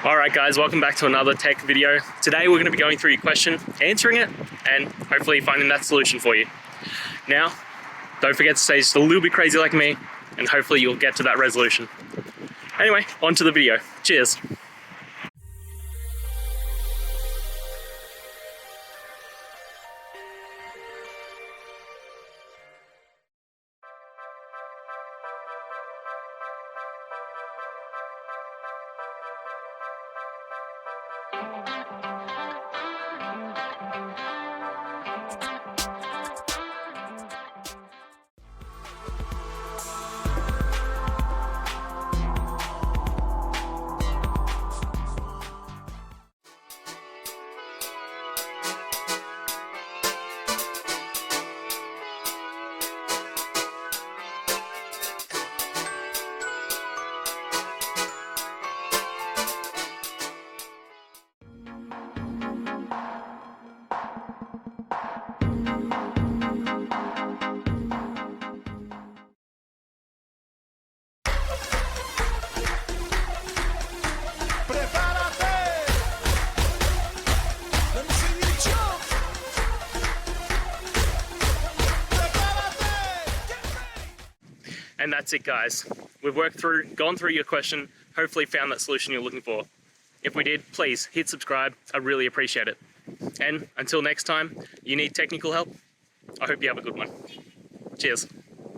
Alright guys, welcome back to another tech video. Today we're going to be going through your question, answering it, and hopefully finding that solution for you. Now, don't forget to stay just a little bit crazy like me, and hopefully you'll get to that resolution. Anyway, on to the video. Cheers! And that's it guys. We've gone through your question, hopefully found that solution you're looking for. If we did, please hit subscribe, I really appreciate it. And until next time, you need technical help, I hope you have a good one. Cheers.